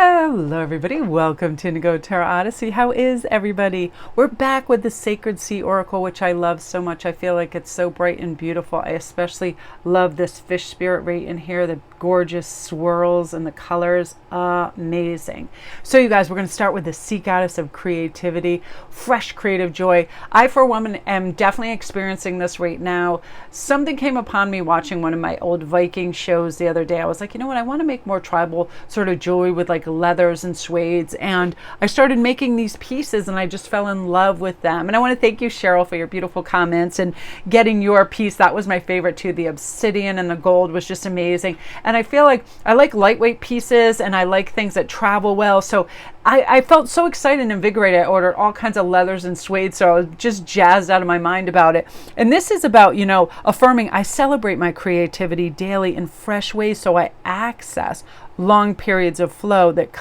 Hello everybody, welcome to Indigo Tarot Odyssey. How is everybody? We're back with the Sacred Sea Oracle, which I love so much. I feel like it's so bright and beautiful. I especially love this fish spirit right in here, the gorgeous swirls and the colors, amazing. So you guys, we're going to start with the Sea Goddess of Creativity, fresh creative joy. I, for one, am definitely experiencing this right now. Something came upon me watching one of my old Viking shows the other day. I was like, you know what, I want to make more tribal sort of jewelry with like leathers and suedes, and I started making these pieces and I just fell in love with them. And I want to thank you, Cheryl, for your beautiful comments and getting your piece. That was my favorite too. The obsidian and the gold was just amazing. And I feel like I like lightweight pieces and I like things that travel well. So I felt so excited and invigorated. I ordered all kinds of leathers and suede, so I was just jazzed out of my mind about it. And this is about, you know, affirming I celebrate my creativity daily in fresh ways, so I access long periods of flow that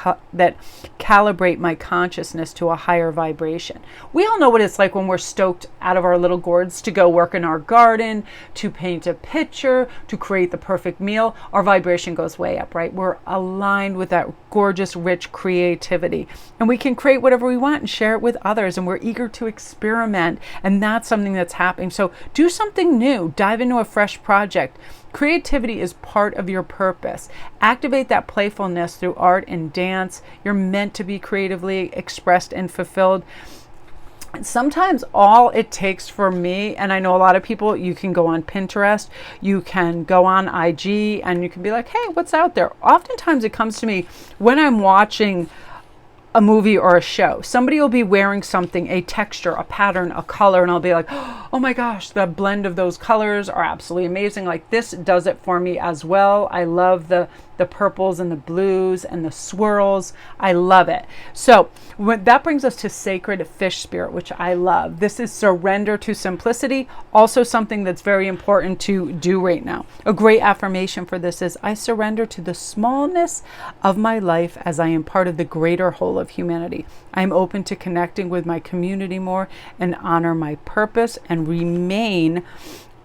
calibrate my consciousness to a higher vibration. We all know what it's like when we're stoked out of our little gourds to go work in our garden, to paint a picture, to create the perfect meal. Our vibration goes way up, right? We're aligned with that gorgeous, rich creativity. And we can create whatever we want and share it with others. And we're eager to experiment. And that's something that's happening. So do something new. Dive into a fresh project. Creativity is part of your purpose. Activate that playfulness through art and dance. You're meant to be creatively expressed and fulfilled. Sometimes all it takes for me, and I know a lot of people, you can go on Pinterest, you can go on IG, and you can be like, hey, what's out there? Oftentimes it comes to me when I'm watching a movie or a show. Somebody will be wearing something, a texture, a pattern, a color, and I'll be like, oh my gosh, the blend of those colors are absolutely amazing. Like this does it for me as well. I love the purples and the blues and the swirls. I love it. So that brings us to Sacred Fish Spirit, which I love. This is surrender to simplicity. Also something that's very important to do right now. A great affirmation for this is I surrender to the smallness of my life as I am part of the greater whole of humanity. I'm open to connecting with my community more and honor my purpose and remain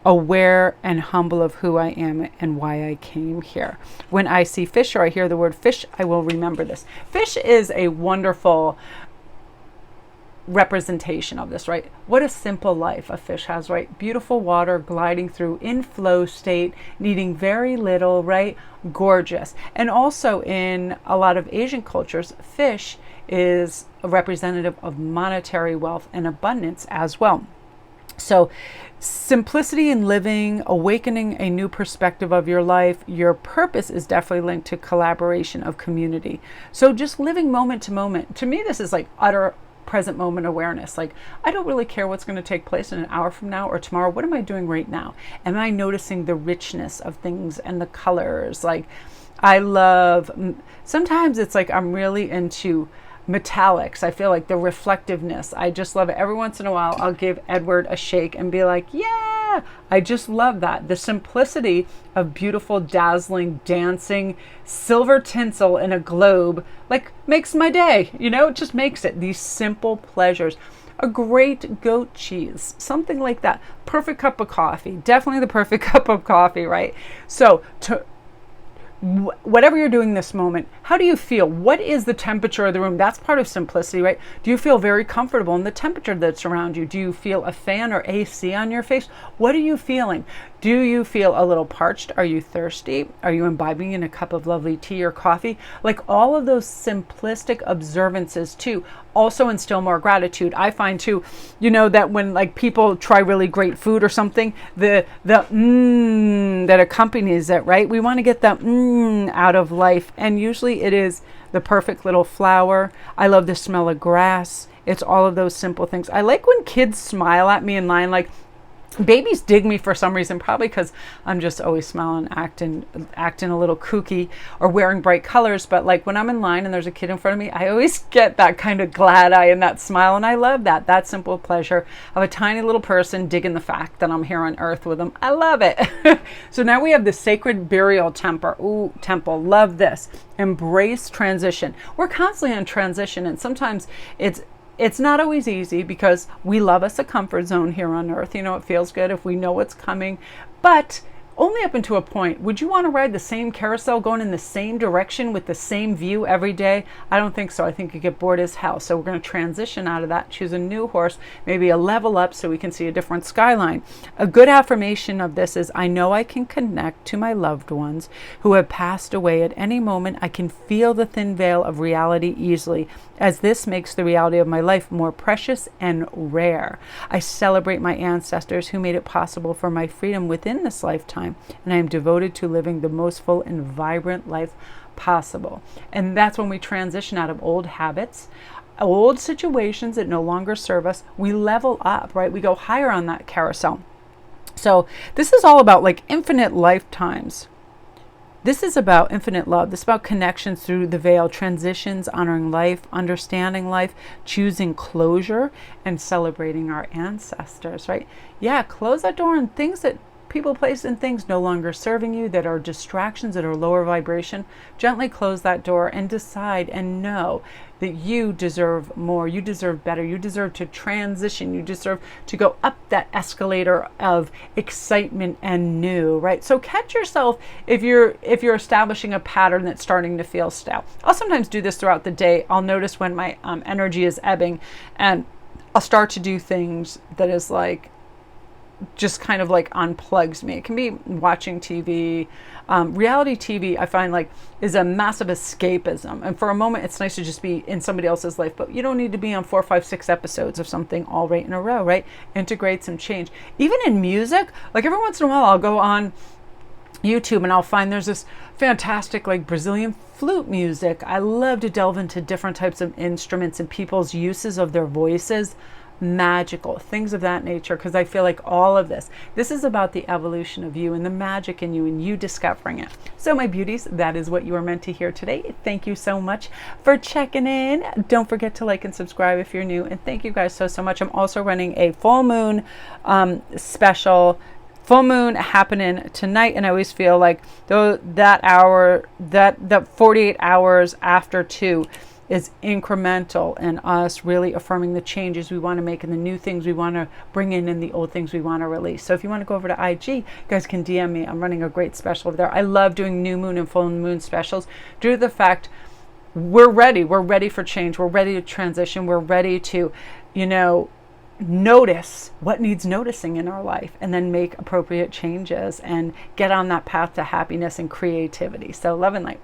aware and humble of who I am and why I came here. When I see fish or I hear the word fish, I will remember this. Fish is a wonderful representation of this, right? What a simple life a fish has, right? Beautiful water gliding through in flow state, needing very little, right? Gorgeous. And also in a lot of Asian cultures, fish is a representative of monetary wealth and abundance as well. So simplicity in living, awakening a new perspective of your life, your purpose is definitely linked to collaboration of community. So just living moment to moment. To me, this is like utter present moment awareness. Like, I don't really care what's going to take place in an hour from now or tomorrow. What am I doing right now? Am I noticing the richness of things and the colors? Like, I love, sometimes it's like I'm really into metallics. I feel like the reflectiveness. I just love it. Every once in a while, I'll give Edward a shake and be like, yeah, I just love that. The simplicity of beautiful, dazzling, dancing, silver tinsel in a globe, like makes my day, you know, it just makes it. These simple pleasures. A great goat cheese, something like that. Perfect cup of coffee. Definitely the perfect cup of coffee, right? So whatever you're doing this moment, how do you feel? What is the temperature of the room? That's part of simplicity, right? Do you feel very comfortable in the temperature that's around you? Do you feel a fan or AC on your face? What are you feeling? Do you feel a little parched? Are you thirsty? Are you imbibing in a cup of lovely tea or coffee? Like all of those simplistic observances too also instill more gratitude. I find too, you know, that when like people try really great food or something, the that accompanies it, right? We want to get that out of life. And usually it is the perfect little flower. I love the smell of grass. It's all of those simple things. I like when kids smile at me in line, like babies dig me for some reason, probably because I'm just always smiling, acting a little kooky or wearing bright colors. But like when I'm in line and there's a kid in front of me, I always get that kind of glad eye and that smile. And I love that simple pleasure of a tiny little person digging the fact that I'm here on earth with them. I love it. So now we have the Sacred Burial Temple. Love this. Embrace transition. We're constantly in transition, and sometimes it's not always easy because we love us a comfort zone here on earth. You know, it feels good if we know what's coming, but only up until a point. Would you want to ride the same carousel going in the same direction with the same view every day? I don't think so. I think you get bored as hell. So we're going to transition out of that, choose a new horse, maybe a level up so we can see a different skyline. A good affirmation of this is, I know I can connect to my loved ones who have passed away at any moment. I can feel the thin veil of reality easily, as this makes the reality of my life more precious and rare. I celebrate my ancestors who made it possible for my freedom within this lifetime, and I am devoted to living the most full and vibrant life possible. And that's when we transition out of old habits, old situations that no longer serve us. We level up, right? We go higher on that carousel. So this is all about like infinite lifetimes. This is about infinite love. This is about connections through the veil, transitions, honoring life, understanding life, choosing closure, and celebrating our ancestors, right? Yeah, close that door on things that people, place, and things no longer serving you, that are distractions, that are lower vibration. Gently close that door and decide and know that you deserve more. You deserve better. You deserve to transition. You deserve to go up that escalator of excitement and new, right? So catch yourself if you're establishing a pattern that's starting to feel stale. I'll sometimes do this throughout the day. I'll notice when my energy is ebbing, and I'll start to do things that is like, just kind of like unplugs me. It can be watching TV. Reality TV, I find, like, is a massive escapism. And for a moment, it's nice to just be in somebody else's life, but you don't need to be on 4, 5, 6 episodes of something all right in a row, right? Integrate some change. Even in music, like every once in a while, I'll go on YouTube and I'll find there's this fantastic like Brazilian flute music. I love to delve into different types of instruments and people's uses of their voices. Magical things of that nature, because I feel like all of this is about the evolution of you and the magic in you and you discovering it. So my beauties, that is what you are meant to hear today. Thank you so much for checking in. Don't forget to like and subscribe if you're new, and thank you guys so much. I'm also running a full moon special. Full moon happening tonight, and I always feel like that 48 hours after 2 is incremental in us really affirming the changes we want to make and the new things we want to bring in and the old things we want to release. So if you want to go over to IG, you guys can DM me. I'm running a great special over there. I love doing new moon and full moon specials due to the fact we're ready. We're ready for change. We're ready to transition. We're ready to, notice what needs noticing in our life and then make appropriate changes and get on that path to happiness and creativity. So love and light.